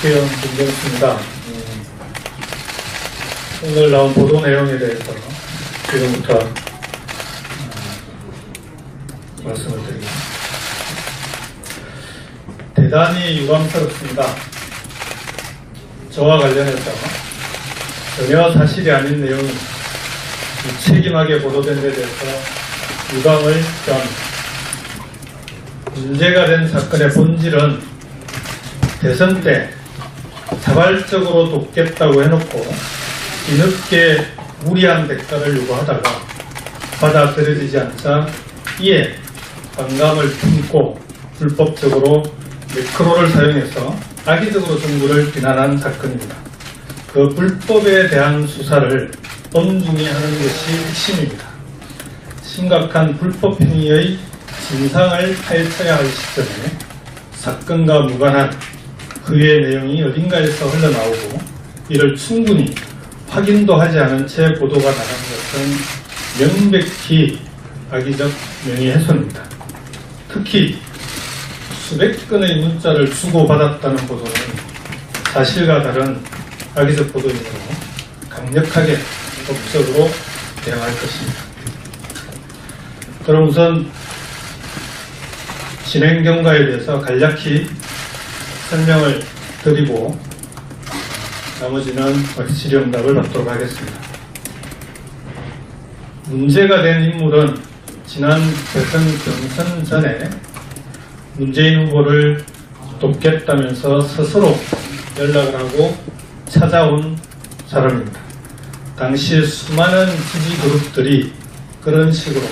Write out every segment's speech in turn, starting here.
국회의원 김경수입니다. 오늘 나온 보도 내용에 대해서 지금부터 말씀을 드리겠습니다. 대단히 유감스럽습니다. 저와 관련해서 전혀 사실이 아닌 내용이 무책임하게 보도된 데 대해서 유감을 표합니다. 문제가 된 사건의 본질은 대선 때 자발적으로 돕겠다고 해놓고 뒤늦게 무리한 대가를 요구하다가 받아들여지지 않자 이에 반감을 품고 불법적으로 매크로를 사용해서 악의적으로 정부를 비난한 사건입니다. 그 불법에 대한 수사를 엄중히 하는 것이 핵심입니다. 심각한 불법 행위의 진상을 파헤쳐야 할 시점에 사건과 무관한 그의 내용이 어딘가에서 흘러나오고 이를 충분히 확인도 하지 않은 채 보도가 나간 것은 명백히 악의적 명예훼손입니다. 특히 수백 건의 문자를 주고받았다는 보도는 사실과 다른 악의적 보도이므로 강력하게 법적으로 대응할 것입니다. 그럼 우선 진행 경과에 대해서 간략히 설명을 드리고 나머지는 질의응답을 받도록 하겠습니다. 문제가 된 인물은 지난 대선 경선 전에 문재인 후보를 돕겠다면서 스스로 연락을 하고 찾아온 사람입니다. 당시 수많은 지지 그룹들이 그런 식으로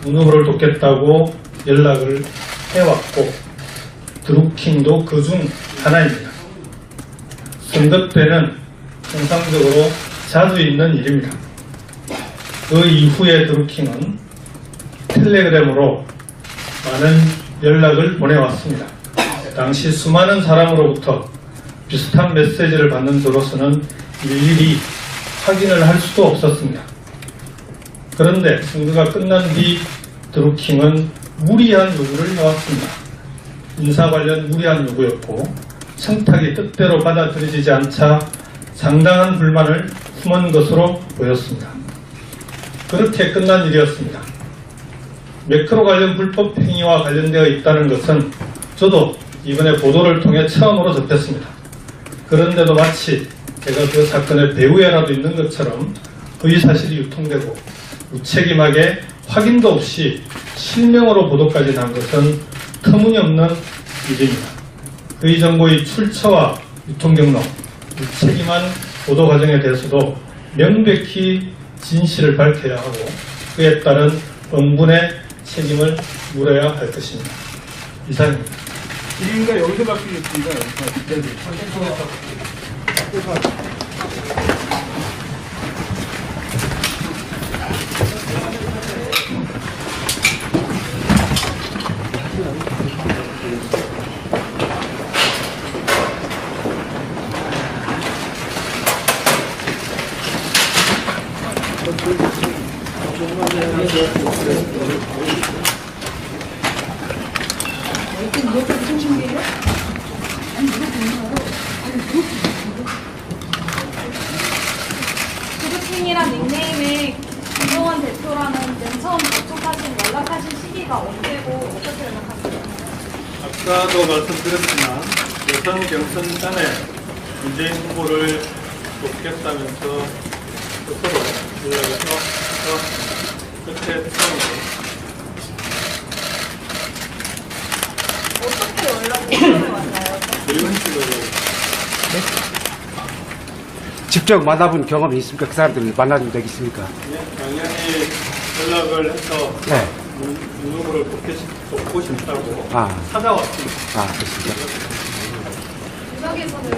문 후보를 돕겠다고 연락을 해왔고 드루킹도 그 중 하나입니다. 선거 때는 통상적으로 자주 있는 일입니다. 그 이후에 드루킹은 텔레그램으로 많은 연락을 보내왔습니다. 당시 수많은 사람으로부터 비슷한 메시지를 받는 저로서는 일일이 확인을 할 수도 없었습니다. 그런데 선거가 끝난 뒤 드루킹은 무리한 요구를 해왔습니다. 인사 관련 무리한 요구였고 청탁이 뜻대로 받아들여지지 않자 상당한 불만을 품은 것으로 보였습니다. 그렇게 끝난 일이었습니다. 매크로 관련 불법 행위와 관련되어 있다는 것은 저도 이번에 보도를 통해 처음으로 접했습니다. 그런데도 마치 제가 그 사건의 배후에라도 있는 것처럼 허위사실이 유통되고 무책임하게 확인도 없이 실명으로 보도까지 난 것은 터무니없는 일입니다. 허위 정보의 출처와 유통 경로, 무책임한 보도 과정에 대해서도 명백히 진실을 밝혀야 하고 그에 따른 응분의 책임을 물어야 할 것입니다. 이상입니다. 질의가 여기서 바뀌겠습니다. 드루킹이란 닉네임의 김종원 대표라는 맨 처음 접촉하신 연락하신 시기가 언제고 어떻게 연락하셨나요? 아까도 말씀드렸지만 대선 경선 전에 문재인 후보를 돕겠다면서 스스로 연락을 해서 끝에 어떻게 연락이 왔나요? 이런 식으로 직접 만나본 경험이 있습니까? 그 사람들을 만나본 적 있습니까? 당연히 연락을 해서 네. 문 후보를 돕고 싶다고 찾아왔습니다. 아, 그렇습니까? 유석에서는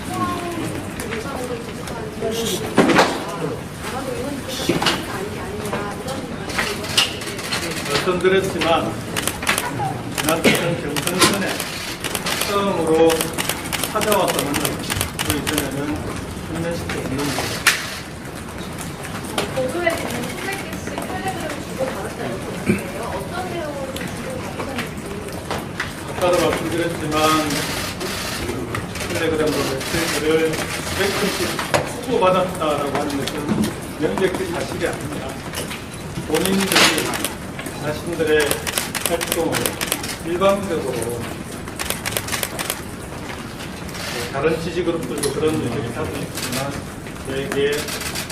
포항 유석으로 지속하는 아마도 이건 좀 아니냐 이런 말씀드렸지만 지난 대선 경선 전에 처음으로 찾아와서 만났습니다. 그 이전에는 훈련시켜 없는 거예요. 보도에 보면 수백 개씩 텔레그램 주고 받았다 이렇게 있는데요. 어떤 내용을 주고 받으셨는지. 아까도 말씀드렸지만 텔레그램으로 메시지를 100건씩 주고받았다라고 하는 것은 명백히 사실이 아닙니다. 본인들이 자신들의 활동을 일방적으로 다른 지지그룹들도 그런 얘기를 하고 있지만 저에게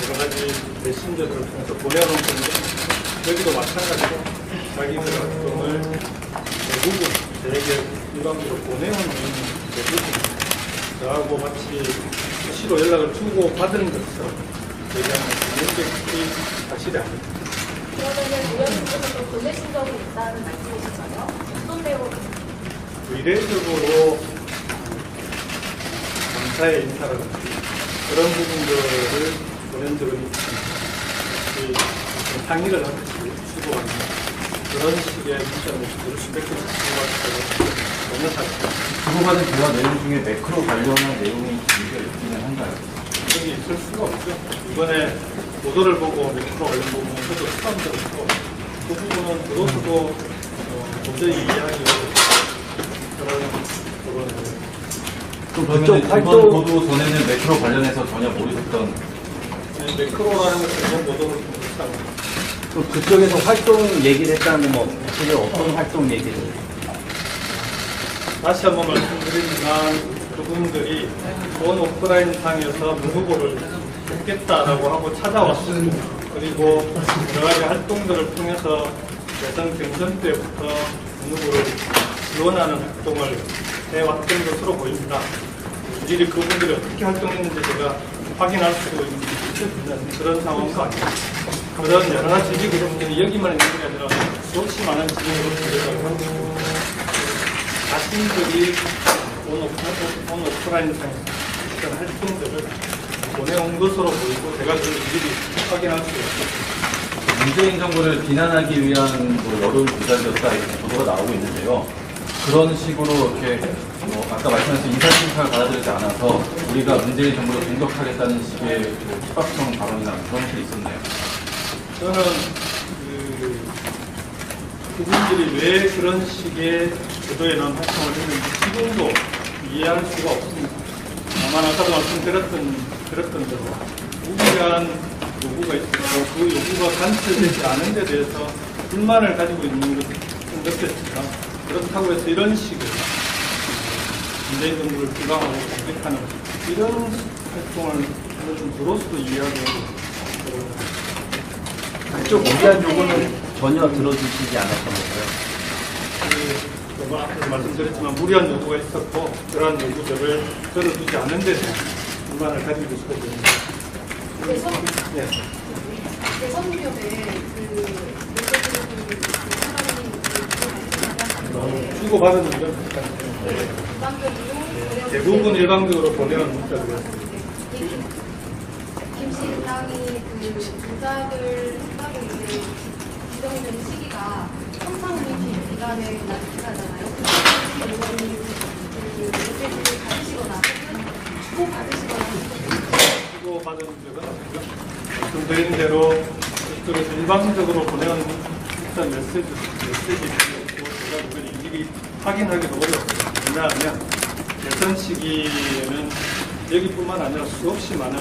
여러 가지 메신저들을 통해서 보내오는 건데 여기도 마찬가지로 자기들 활동을 대부분 저에게 일방적으로 보내오는 대부분 저하고 마치 수시로 연락을 주고 받은 것처럼 얘기하는 것은 명백히 사실이 아닙니다. 그러면은 의원님께서도 보내신 적이 있다는 말씀이신가요? 어떤 내용? 의례적으로 감사의 인사라든지 그런 부분들을 보낸 적은 있습니다. 상의를 하듯이 주고받는 그런 식의 문자 메시지를 수백 개씩 주고받았다고 전혀 사실입니다. 주고받은 대화 내용 중에 매크로 관련한 내용이 있기는 한가요? 그런 게 있을 수가 없죠. 이번에 보도를 보고 매크로 관련 부분은 저도 처음 들었고 그 부분은 들어서도 도저히 이해하기 어렵고 그런 부분을 그러면 이번 보도 전에는 매크로 관련해서 전혀 모르셨던 매크로라는 것을 이번 보도를 못했다고 또 그쪽에서 활동 얘기를 했다는 뭐 구체적으로 어떤 활동 얘기를? 다시 한번 말씀드리지만 그분들이 본 오프라인 상에서 무후보를 했겠다라고 하고 찾아왔고 그리고 여러 가지 활동들을 통해서 대선 경선 때부터 무후보를 지원하는 활동을 해왔던 것으로 보입니다. 일일이 그분들이 어떻게 활동했는지 제가 확인할 수 있는 그런 상황도 아닙니다. 그런 여러 가지 지지그룹들이 여기만 있는 게 아니라 수없이 많은 지지그룹들이 자신들이 온 오프라인상에서 어떤 활동들을 보내온 것으로 보이고 제가 그걸 일일이 확인할 수 있습니다. 문재인 정부를 비난하기 위한 여론 조작이었다 이렇게 보도가 나오고 있는데요. 그런 식으로 이렇게 아까 말씀하신 인사심사를 받아들이지 않아서 우리가 문재인 정부를 공격하겠다는 식의 핍박성 발언이나 그런 것들이 있었나요? 저는 그분들이 왜 그런 식의 구도에 나온 활동을 했는지 지금도 이해할 수가 없습니다. 다만 아까도 말씀드렸던 대로 무리한 요구가 있었고 그 요구가 관철되지 않은 데 대해서 불만을 가지고 있는 것을 느꼈지만 그렇다고 해서 이런 식으로 문재인 정부를 비방하고 공격하는 이런 활동을 하는 좀 들어서도 이해하기 어렵습니다. 그쪽 무리한 요구는 전혀 들어주시지 않았던 거고요. 앞에서 말씀드렸지만 무리한 요구가 있었고 그러한 요구들을 들어주지 않은 데 대한 불만을 가지고 있었고 대선교회 주고받은 문제는 대부분 일방적으로 보내는 문자들이었습니다. 김씨당이 문자들 생각에 이제 지정된 시기가 평상시 기간에 기간잖아요. 의원님 메시지를 받으시거나 주고 받으시거나 주고받은 적은 없고요. 말씀드린 대로 그쪽에서 일방적으로 보내는 일단 메시지고 제가 그걸 일일이 확인하기도 어렵습니다. 왜냐하면 대선 시기에는 여기뿐만 아니라 수없이 많은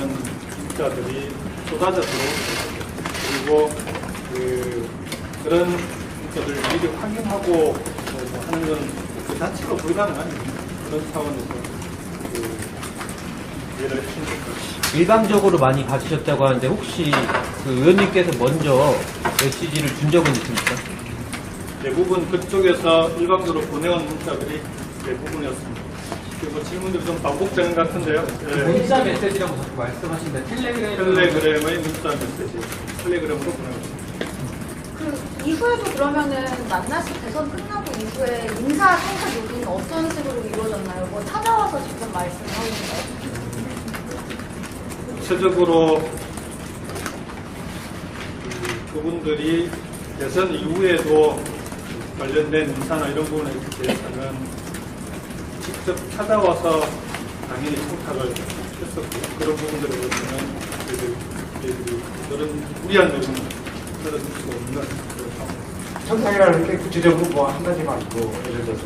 문자들이 쏟아져 들어오고 그리고 그런 문자들을 미리 확인하고 하는 건 그 자체가 불가능한 일입니다. 그런 차원에서 이해를 해주신 것 같습니다. 일방적으로 많이 받으셨다고 하는데 혹시 그 의원님께서 먼저 메시지를 준 적은 있습니까? 대부분 그쪽에서 일방적으로 보내온 문자들이 대부분이었습니다. 그리고 질문들이 좀 반복되는 것 같은데요. 문자 메시지라고 자꾸 말씀하시는데 텔레그램의 문자 메시지, 텔레그램으로 보내왔습니다. 그 이후에도 그러면은 만나시 대선 끝나고 이후에 인사 성사 요구는 어떤 식으로 이루어졌나요? 뭐 찾아와서 직접 말씀을 하는 거예요? 구체적으로 그분들이 대선 이후에도 관련된 인사나 이런 부분에 대해서는 직접 찾아와서 당연히 청탁을 했었고요. 그런 부분들에 대해서는 그런 무리한 요구는 들어줄 수 없는 그런 상황입니다. 청탁이라는 게 구체적으로 뭐 한 가지만 있고 예를 들어서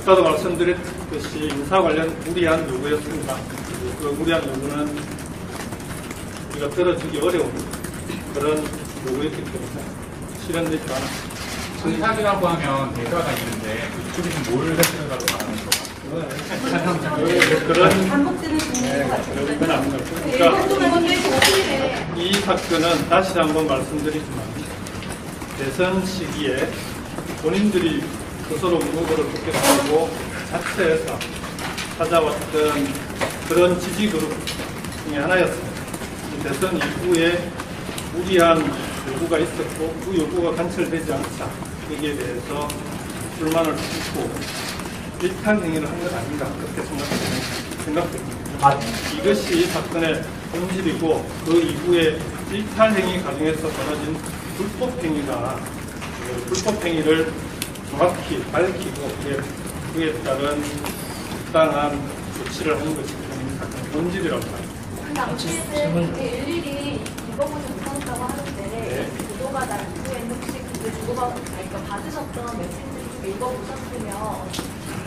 아까도 말씀드렸듯이 인사 관련 무리한 요구였습니다. 그 무리한 요구는 우리가 들어주기 어려운 그런 요구였기 때문에 실현되지 않았습니다. 의사이라고 하면 대가가 있는데 그쪽에서 뭘 했을까도 말하는 거. 그런 반복되는 질문 같은 그건 아닌 것 같아요. 그러니까 이 사건은 다시 한번 말씀드리지만 대선 시기에 본인들이 스스로 무고를 돕겠다고 자체에서 찾아왔던 그런 지지 그룹 중에 하나였습니다. 대선 이후에 무리한 요구가 있었고 그 요구가 관철되지 않자 여기에 대해서 불만을 품고 일탈 행위를 한 것 아닌가 그렇게 생각됩니다. 이것이 이 사건의 본질이고 그 이후에 일탈 행위 과정에서 벌어진 불법 행위가 불법 행위를 정확히 밝히고 그에 따른 적당한 조치를 하는 것이 이 사건의 본질이라고 합니다. 근데 일일이 읽어보지 못한다고 하는데 보도가 난 이후에는 혹시 그 그러니까 받으셨던 메시지를 좀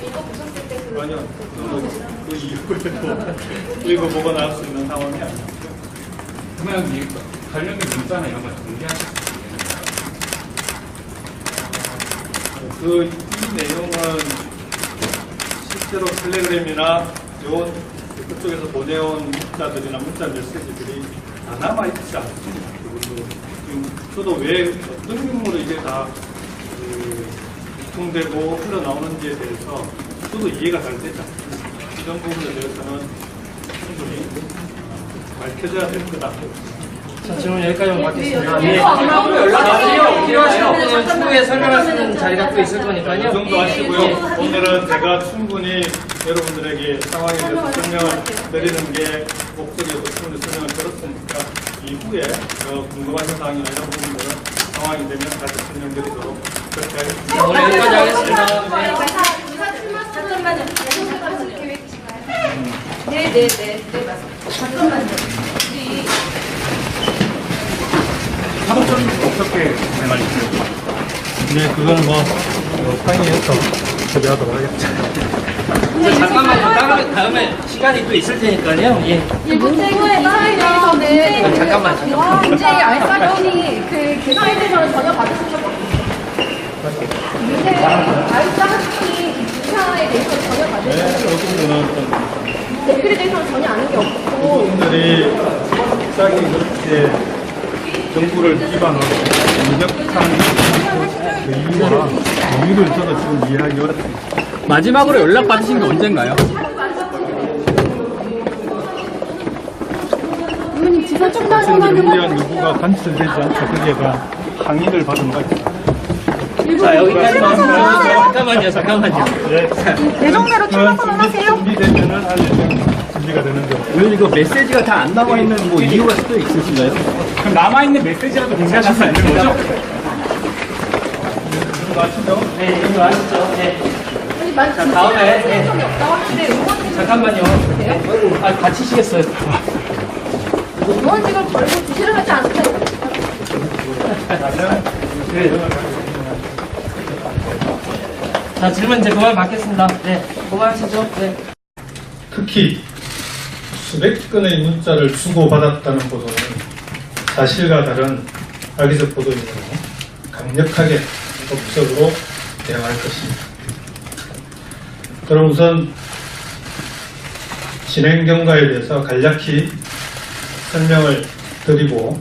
읽어보셨을 때 아니요, 그 이후에도 읽어보고 나올 수 있는 상황이 아니었죠. 그러면 이 관련된 문자나 이런 걸 공개하셨어요? 이 내용은 실제로 텔레그램이나 그쪽에서 보내온 문자들이나 문자 메시지들이 다 남아있지 않습니다. 그것도 지금 저도 왜 어떤 경우로 이게 다 유통되고 흘러나오는지에 대해서 저도 이해가 잘 되지 않습니다. 이런 부분에 대해서는 충분히 밝혀져야 될 거다. 자, 질문 여기까지만 받겠습니다. 예. 마지막으로 연락하세요. 필요하신 분은 추후에 설명할 수 있는 자리가 또 있을 거니까요. 그 정도 하시고요. 오늘은 제가 충분히 여러분들에게 상황에 대해서 설명을 드리는 게 목적이어서 충분히 설명을 들었으니까 이후에 궁금하신 사항이나 이런 부분들은 상황이 되면 다시 설명드리도록 그렇게 하겠습니다. 오늘 여기까지 하겠습니다. 잠깐만요. 계획이신가요? 네, 맞습니다. 잠깐만요. 사무처는 어떻게 진행하실까요? 네, 그거는 상의해서 처리하도록 하겠습니다. 잠깐만요. 다음에 시간이 또 있을 테니까요. 예. 문제의 사항에 대해서는 잠깐만요. 문제의 알사건이 그 개선에 대해서는 전혀 받으신 적 없어요. 문제의 알사건이 기사에 대해서 전혀 받으신 적 없어요. 어떤 분은 댓글에 대해서는 전혀 아는 게 없고 분들이 갑자기 그렇게 정부를 기반으로 공격하는 그 이유와 이유를 저도 지금 이해하기 어렵습니다. 마지막으로 연락받으신 게 언젠가요? 학생들에 대한 요구가 관철되지 않자 거기에가 항의를 받은 바 있습니다. 자, 여기까지만. 잠깐만요. 예정대로 출마선언 하세요. 준비되면은 할 예정 준비가 되는데. 왜 이거 메시지가 다 안 나와 있는 뭐 이유가 또 있으신가요? 그럼 남아있는 메시지라도 공개하실 수 있는 거죠? 아시죠? 네, 이거 아시죠? 네. 자, 다음에. 네. 잠깐만요. 아, 다치시겠어요. 의원직을 걸고 지시를 하지 않습니다. 자, 질문 이제 그만 받겠습니다. 네, 그만하시죠. 네. 특히 수백 건의 문자를 주고받았다는 보도는 사실과 다른 악의적 보도이므로 강력하게 법적으로 대응할 것입니다. 그럼 우선 진행 경과에 대해서 간략히 설명을 드리고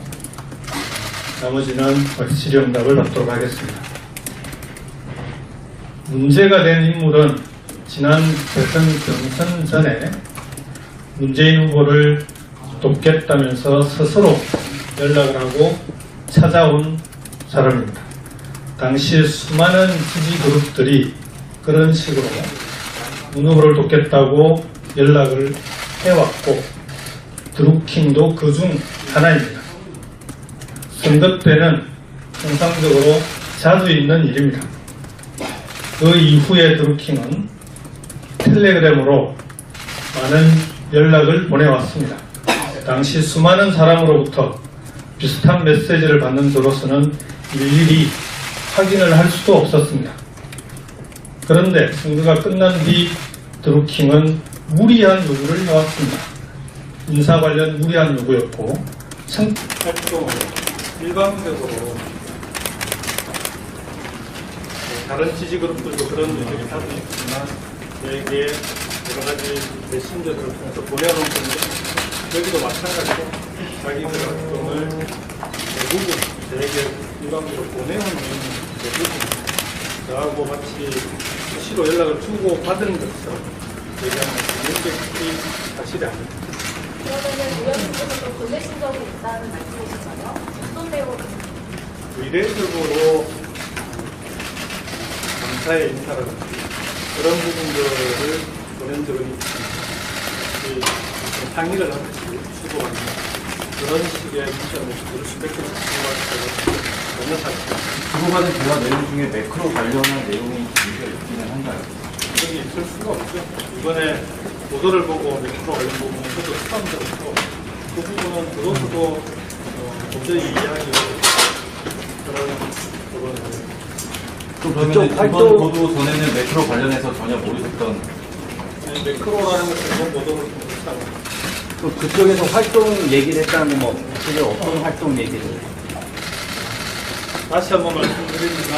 나머지는 질의응답을 받도록 하겠습니다. 문제가 된 인물은 지난 대선 경선 전에 문재인 후보를 돕겠다면서 스스로 연락을 하고 찾아온 사람입니다. 당시 수많은 지지 그룹들이 그런 식으로 문 후보를 돕겠다고 연락을 해왔고 드루킹도 그 중 하나입니다. 선거 때는 통상적으로 자주 있는 일입니다. 그 이후에 드루킹은 텔레그램으로 많은 연락을 보내왔습니다. 당시 수많은 사람으로부터 비슷한 메시지를 받는 저로서는 일일이 확인을 할 수도 없었습니다. 그런데 선거가 끝난 뒤 드루킹은 무리한 요구를 해왔습니다. 인사 관련 무리한 요구였고 활동을 일방적으로 다른 지지그룹들도 그런 일들이 하고 있지만 저에게 여러 가지 메신저들을 통해서 보내놓은 건데 여기도 마찬가지로 자기들 활동을 대부분 저에게 일방적으로 보내는 내용이 대부분 저하고 마치 수시로 연락을 주고 받은 것처럼 얘기하는 명백히 사실이 아닙니다. 그러면은 의원님께서도 보내신 적이 있다는 말씀이신가요? 어떤 내용을? 의례적으로 감사의 인사라든지 그런 부분들을 보낸 적은 있습니다. 상의를 하듯이 주고받는 그런 식의 문자 메시지를 수백 개를 주고받는 전혀 사실입니다. 주고받은 대화 내용 중에 매크로 관련한 내용이 있기는 한가요? 그런 게 있을 수가 없죠. 이번에 보도를 보고 매크로 관련 부분은 저도 수감적으로 그 부분은 그것도 도저히 이해하기 어려운 그런 부분을 그러면 이번 보도 전에는 매크로 관련해서 전혀 모르셨던 매크로라는 것을 이번 보도를 통해서 그쪽에서 활동 얘기를 했다는 뭐 그게 어떤 활동 얘기를? 다시 한번 말씀드리지만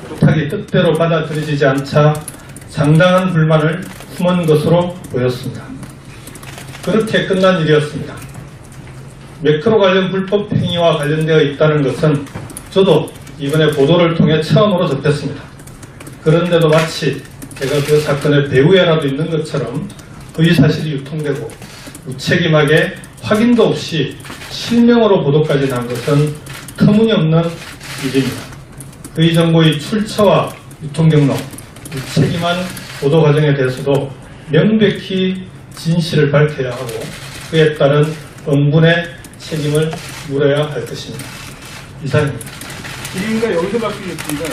부탁이 뜻대로 받아들여지지 않자 상당한 불만을 품은 것으로 보였습니다. 그렇게 끝난 일이었습니다. 매크로 관련 불법 행위와 관련되어 있다는 것은 저도 이번에 보도를 통해 처음으로 접했습니다. 그런데도 마치 제가 그 사건의 배후에라도 있는 것처럼 그 사실이 유통되고 무책임하게 확인도 없이 실명으로 보도까지 난 것은 터무니없는 일입니다. 그 정보의 출처와 유통 경로, 무책임한 보도 과정에 대해서도 명백히 진실을 밝혀야 하고 그에 따른 응분의 책임을 물어야 할 것입니다. 이상입니다. 질의가 여기서 바뀌겠습니다.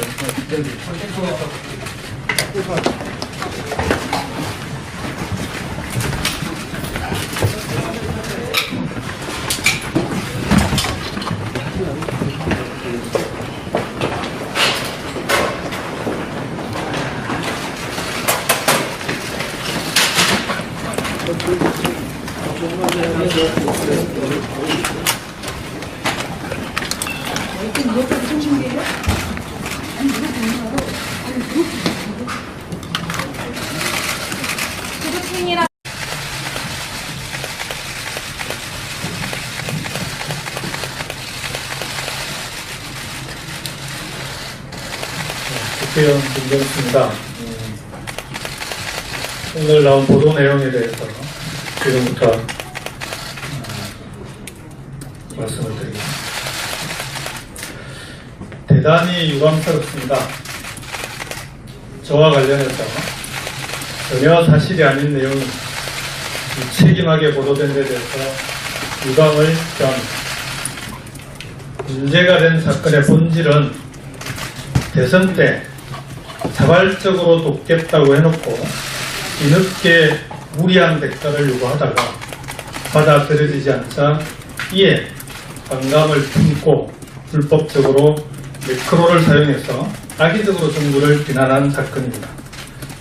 드루킹이랑 국회의원 김정수입니다. 오늘 나온 보도 내용에 대해서 지금부터 말씀을 드리겠습니다. 대단히 유감스럽습니다. 저와 관련해서 전혀 사실이 아닌 내용이 무책임하게 보도된 데 대해서 유감을 표합니다. 문제가 된 사건의 본질은 대선 때 자발적으로 돕겠다고 해놓고 뒤늦게 무리한 대가를 요구하다가 받아들여지지 않자 이에 반감을 품고 불법적으로 매크로를 사용해서 악의적으로 정부를 비난한 사건입니다.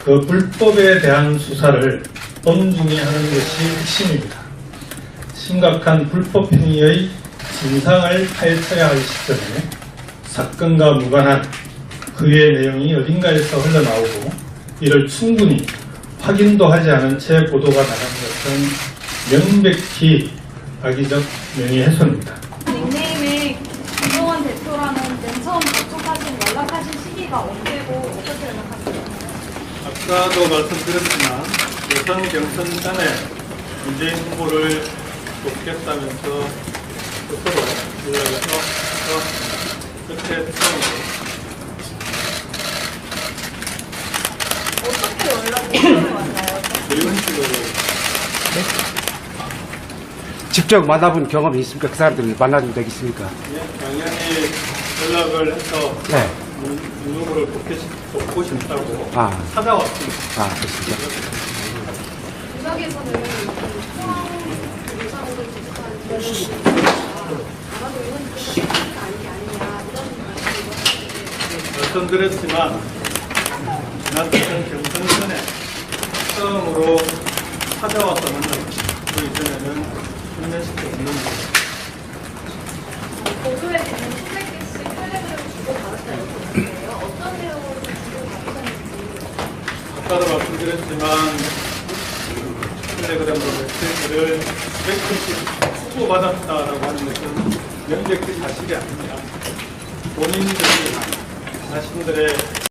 그 불법에 대한 수사를 엄중히 하는 것이 핵심입니다. 심각한 불법 행위의 진상을 파헤쳐야 할 시점에 사건과 무관한 그의 내용이 어딘가에서 흘러나오고 이를 충분히 확인도 하지 않은 채 보도가 나간 것은 명백히 악의적 명예훼손입니다. 닉네임에 김종원 대표라는 맨 처음 접촉하신 연락하신 시기가 언제고 어떻게 연락하셨나요? 아까도 말씀드렸지만 예선 경선 전에 문재인 후보를 돕겠다면서 스스로 연락해서 그렇게 처음으로 어떻게 연락이 왔나요? 이런 식으로 직접 만나본 경험이 있습니까? 그 사람들을 만나본 적 있습니까? 당연히 연락을 해서 네. 누구를 돕고 싶다고 아. 찾아왔습니다. 아, 그렇습니까? 부작에서는 포항 의사고를 지속하는 아마도 의원님께서 아니냐 이런 말씀드렸지만 지난 대선 경선 전에 처음으로 찾아와서 만났고 그 이전에는 현면식도 없는 거예요. 보도에 보면 700개씩 텔레그램을 주고받았다고 했는데요. 어떤 내용으로 주고받았는지. 아까도 말씀드렸지만 텔레그램으로 메시지를 100개씩 주고받았다라고 하는 것은 명백히 사실이 아닙니다. 본인들이 자신들의